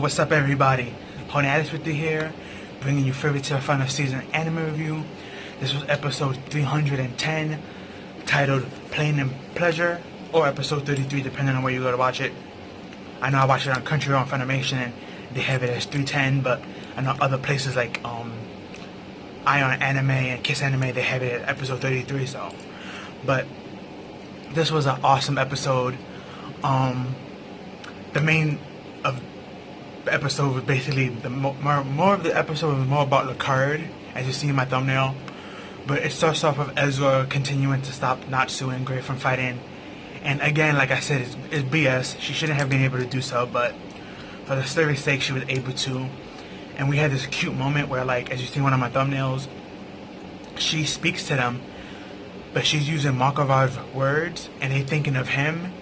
what's up everybody? Honey with you here, bringing you Fairytail final season anime review. This was episode 310, titled Plain and Pleasure, or episode 33 depending on where you go to watch it. I know I watched it on Crunchyroll and Funimation and they have it as 310, but I know other places like Ion Anime and Kiss Anime, they have it at episode 33, so. But this was an awesome episode. The main of the episode was basically more of the episode was more about Lacade, as you see in my thumbnail. But it starts off with Ezra continuing to stop Natsu and Gray from fighting. And again, like I said, it's BS. She shouldn't have been able to do so, but for the story's sake, she was able to. And we had this cute moment where, like, as you see in one of my thumbnails, she speaks to them, but she's using Makaraj's words, and they thinking of him,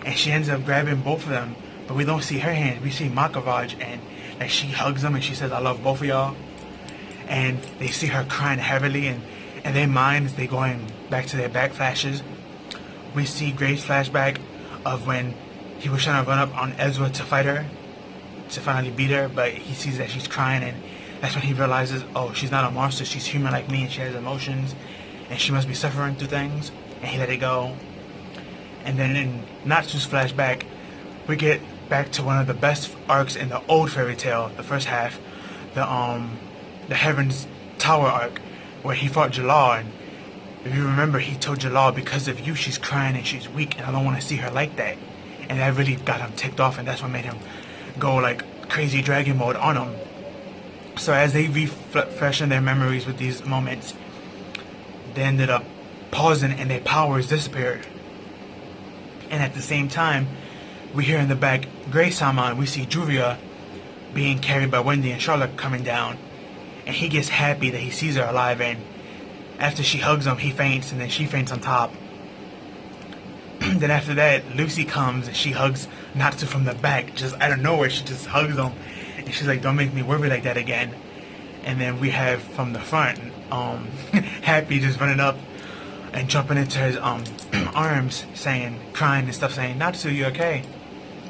and she ends up grabbing both of them. But we don't see her hands, we see Makaraj, and like she hugs them and she says, "I love both of y'all." And they see her crying heavily, and in their minds, they going back to their back flashes. We see Gray's flashback of when he was trying to run up on Ezra to fight her, to finally beat her, but he sees that she's crying, and that's when he realizes, oh, she's not a monster, she's human like me, and she has emotions, and she must be suffering through things, and he let it go. And then in Natsu's flashback, we get back to one of the best arcs in the old Fairytail, the first half, the Heaven's Tower arc, where he fought Jalal, and if you remember, he told Jalal, because of you, she's crying and she's weak, and I don't want to see her like that. And that really got him ticked off, and that's what made him go like crazy dragon mode on him. So as they refreshen their memories with these moments, they ended up pausing and their powers disappeared. And at the same time, we hear in the back Gray-sama, and we see Juvia being carried by Wendy and Charlotte coming down. And he gets happy that he sees her alive, and after she hugs him, he faints, and then she faints on top. Then after that, Lucy comes and she hugs Natsu from the back, just out of nowhere. She just hugs him, and she's like, "Don't make me worry like that again." And then we have from the front, Happy just running up and jumping into his arms, saying, crying and stuff, saying, "Natsu, you okay?"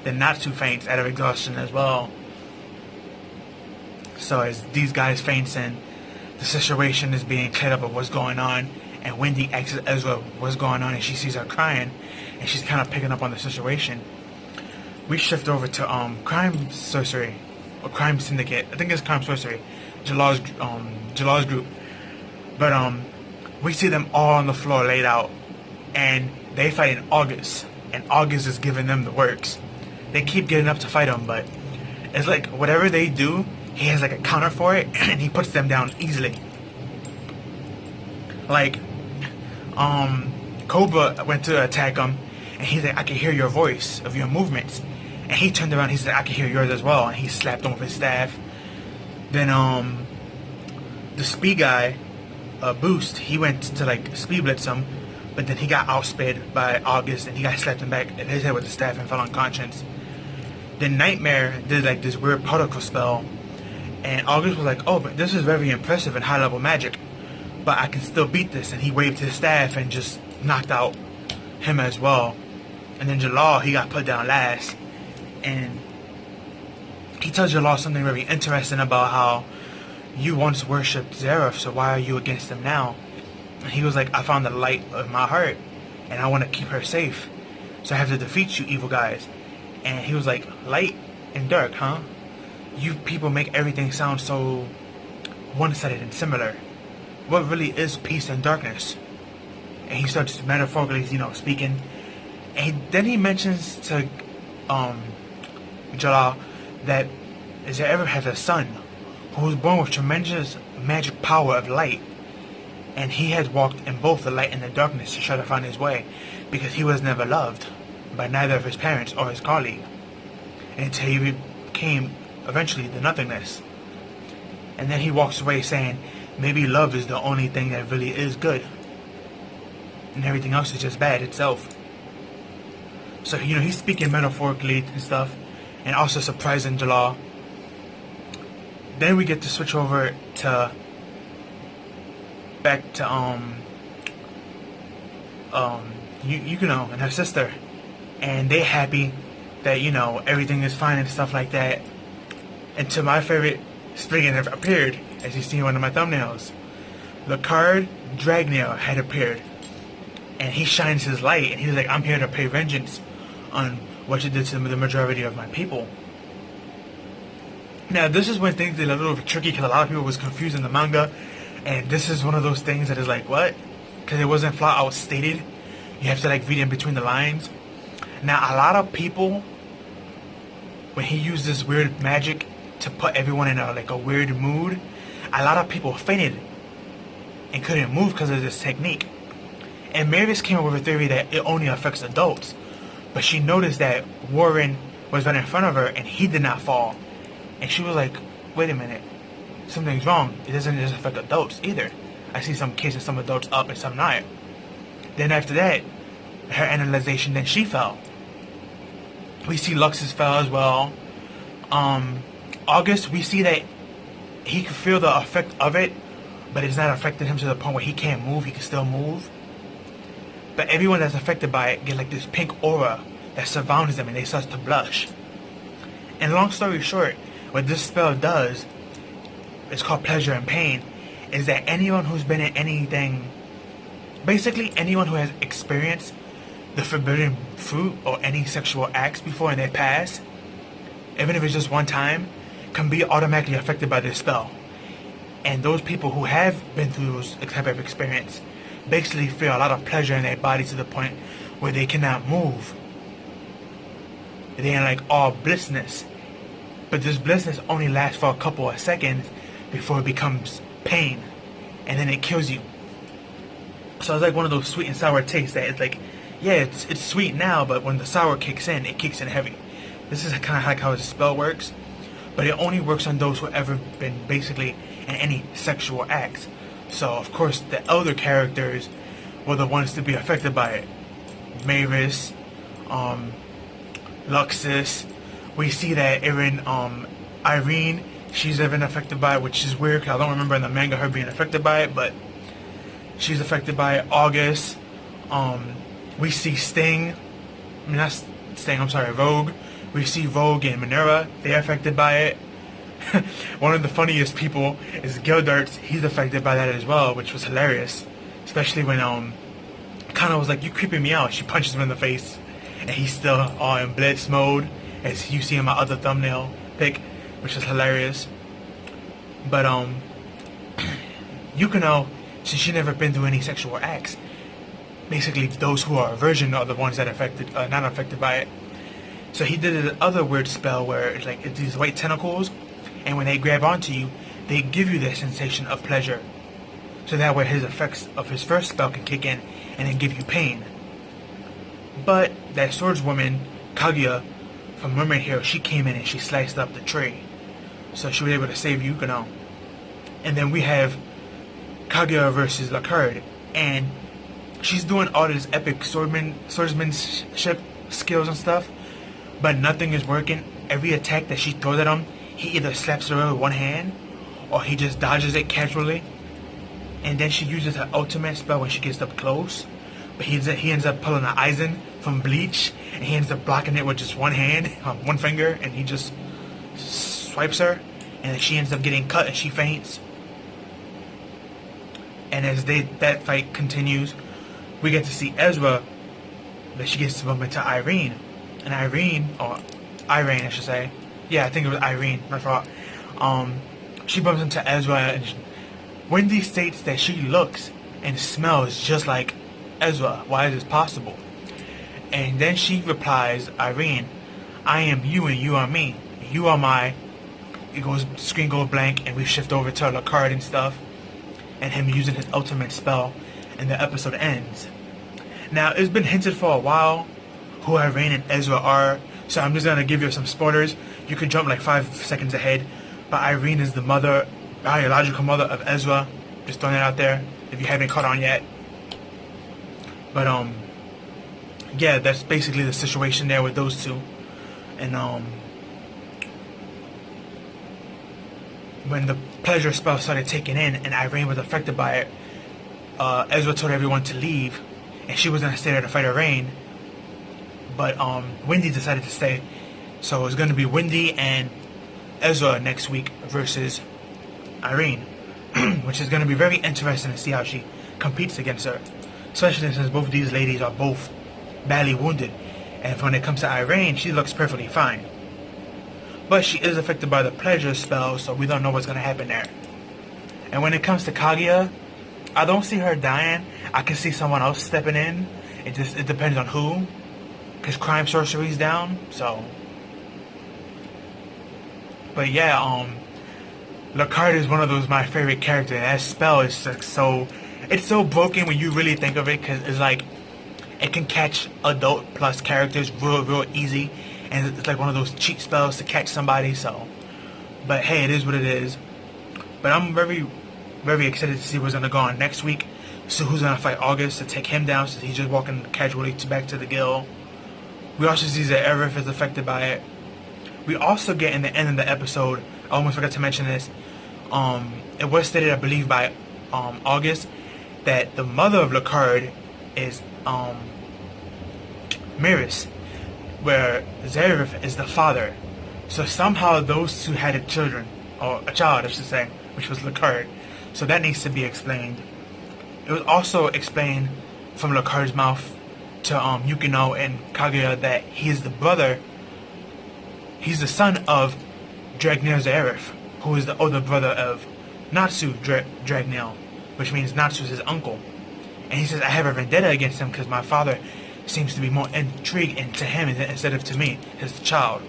Then Natsu faints out of exhaustion as well. So as these guys faint, and the situation is being cleared up of what's going on, and Wendy asks Ezra what's going on, and she sees her crying, and she's kind of picking up on the situation. We shift over to Crime Sorcery, or Crime Syndicate. I think it's Crime Sorcery, Jalal's group. But we see them all on the floor laid out, and they fight in August, and August is giving them the works. They keep getting up to fight him, but it's like whatever they do, he has like a counter for it, and he puts them down easily. Like, Cobra went to attack him, and he's like, "I can hear your voice of your movements." And he turned around, he said, "I can hear yours as well," and he slapped him with his staff. Then the speed guy, Boost, he went to like speed blitz him, but then he got outsped by August, and he got slapped in back in his head with the staff and fell unconscious. Then Nightmare did like this weird particle spell, and August was like, "Oh, but this is very impressive and high level magic, but I can still beat this," and he waved his staff and just knocked out him as well. And then Jalal, he got put down last, and he tells Jalal something very interesting about how you once worshipped Zareth, so why are you against him now? And he was like, "I found the light of my heart, and I want to keep her safe, so I have to defeat you evil guys." And he was like, "Light and dark, huh? You people make everything sound so one-sided and similar. What really is peace and darkness?" And he starts metaphorically, speaking. And then he mentions to Jalal that Zareth has a son who was born with tremendous magic power of light, and he has walked in both the light and the darkness to try to find his way, because he was never loved by neither of his parents or his colleague, until he became eventually the nothingness. And then he walks away saying, maybe love is the only thing that really is good, and everything else is just bad itself. So he's speaking metaphorically and stuff, and also surprising Jalal. Then we get to switch over to back to Yukino and her sister, and they're happy that everything is fine and stuff like that. until my favorite spriggan have appeared, as you see in one of my thumbnails. Lacade Dragneel had appeared, and he shines his light, and he was like, I'm here to pay vengeance on what you did to the majority of my people. Now, this is when things get a little tricky, because a lot of people was confused in the manga, and this is one of those things that is like, what? Because it wasn't flat out stated. You have to like read in between the lines. Now, a lot of people, when he used this weird magic to put everyone in a weird mood, a lot of people fainted and couldn't move because of this technique. And Mavis came up with a theory that it only affects adults, but she noticed that Warren was right in front of her and he did not fall, and she was like, wait a minute, something's wrong. It doesn't just affect adults either. I see some cases, some adults up and some not. Then after that, her analyzation, then she fell. We see Lux's fell as well. August, we see that he can feel the effect of it, but it's not affecting him to the point where he can't move. He can still move. But everyone that's affected by it get like this pink aura that surrounds them, and they start to blush. And long story short, what this spell does, it's called pleasure and pain, is that anyone who's been in anything, basically anyone who has experienced the forbidden fruit or any sexual acts before in their past, even if it's just one time, can be automatically affected by this spell. And those people who have been through those type of experience basically feel a lot of pleasure in their body to the point where they cannot move. They're in like all blissness. But this blissness only lasts for a couple of seconds before it becomes pain, and then it kills you. So it's like one of those sweet and sour tastes that it's like, yeah, it's sweet now, but when the sour kicks in, it kicks in heavy. This is kind of like how the spell works, but it only works on those who have ever been basically in any sexual acts. So of course the elder characters were the ones to be affected by it. Mavis, Luxus. We see that even Irene, she's been affected by it, which is weird because I don't remember in the manga her being affected by it, but she's affected by it. August. We see Sting. I mean, not Sting, I'm sorry, Rogue. We see Rogue and Minerva. They're affected by it. One of the funniest people is Gildarts. He's affected by that as well, which was hilarious. Especially when Kana was like, you creeping me out. She punches him in the face, and he's still all in blitz mode, as you see in my other thumbnail pic, which is hilarious. But Yukino, since she never been through any sexual acts, basically those who are a virgin are the ones that are not affected by it. So he did this other weird spell where it's like it's these white tentacles, and when they grab onto you, they give you the sensation of pleasure. So that way his effects of his first spell can kick in and then give you pain. But that swordswoman, Kaguya, from Mermaid Hero, she came in and she sliced up the tree. So she was able to save Yukino. And then we have Kaguya versus Lacade, and she's doing all this epic swordsmanship skills and stuff, but nothing is working. Every attack that she throws at him, he either slaps her with one hand, or he just dodges it casually. And then she uses her ultimate spell when she gets up close, but he ends up pulling an Aizen from Bleach, and he ends up blocking it with just one hand, one finger, and he just swipes her, and then she ends up getting cut and she faints. And as that fight continues, we get to see Ezra, that she gets to bump into Irene. And Irene I should say. Yeah, I think it was Irene, that's right. She bumps into Ezra, and Wendy states that she looks and smells just like Ezra. Why is this possible? And then she replies, Irene, I am you and you are me. You are my... Screen goes blank, and we shift over to Lacade and stuff, and him using his ultimate spell, and the episode ends. Now, it's been hinted for a while who Irene and Ezra are, so I'm just going to give you some spoilers. You can jump like 5 seconds ahead, but Irene is the biological mother of Ezra. Just throwing it out there, if you haven't caught on yet. But, yeah, that's basically the situation there with those two. And, when the pleasure spell started taking in and Irene was affected by it, Ezra told everyone to leave, and she was going to stay there to fight Irene, but Wendy decided to stay. So it was going to be Wendy and Ezra next week versus Irene, which is going to be very interesting to see how she competes against her, especially since both of these ladies are both badly wounded, and when it comes to Irene, she looks perfectly fine. But she is affected by the pleasure spell, so we don't know what's going to happen there. And when it comes to Kaguya, I don't see her dying. I can see someone else stepping in. It depends on who, because crime sorcery's down. So, but yeah, Lacade is one of those my favorite characters. That spell is like it's so broken when you really think of it, because it's like it can catch adult plus characters real easy, and it's like one of those cheat spells to catch somebody. So, but hey, it is what it is. But I'm very excited to see what's gonna go on next week. So who's gonna fight August to take him down, since he's just walking casually back to the guild. We also see that Aerith is affected by it. We also get in the end of the episode, I almost forgot to mention this, it was stated, I believe, by August, that the mother of Lacade is Miris, where Zareth is the father. So somehow those two had a children, or a child I should say, which was Lacade. So that needs to be explained. It was also explained from Lacade's mouth to Yukino and Kaguya that he's the son of Dragneel Zareth, who is the older brother of Natsu Dragneel, which means Natsu is his uncle. And he says, I have a vendetta against him because my father seems to be more intrigued into him instead of to me, his child.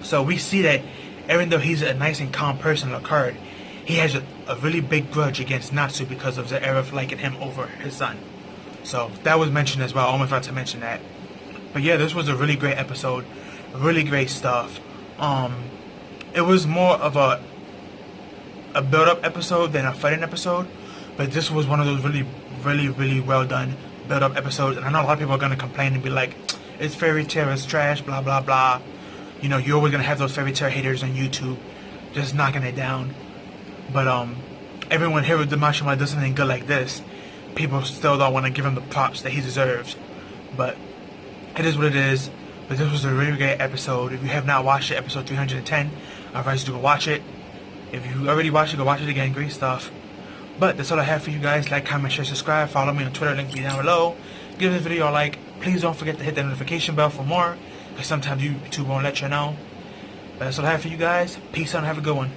So we see that even though he's a nice and calm person, Lacade, he has a really big grudge against Natsu because of Zareth liking him over his son. So that was mentioned as well. I almost forgot to mention that. But yeah, this was a really great episode. Really great stuff. It was more of a build-up episode than a fighting episode, but this was one of those really well done build-up episodes. And I know a lot of people are gonna complain and be like, "It's Fairytail, it's trash, blah blah blah." You know, you're always gonna have those Fairytail haters on YouTube, just knocking it down. But everyone here with Demashima does something good like this, people still don't want to give him the props that he deserves. But it is what it is. But this was a really great episode. If you have not watched it, episode 310, I advise you to go watch it. If you already watched it, go watch it again. Great stuff. But that's all I have for you guys. Like, comment, share, subscribe. Follow me on Twitter. Link be down below. Give this video a like. Please don't forget to hit the notification bell for more, because sometimes YouTube won't let you know. But that's all I have for you guys. Peace out and have a good one.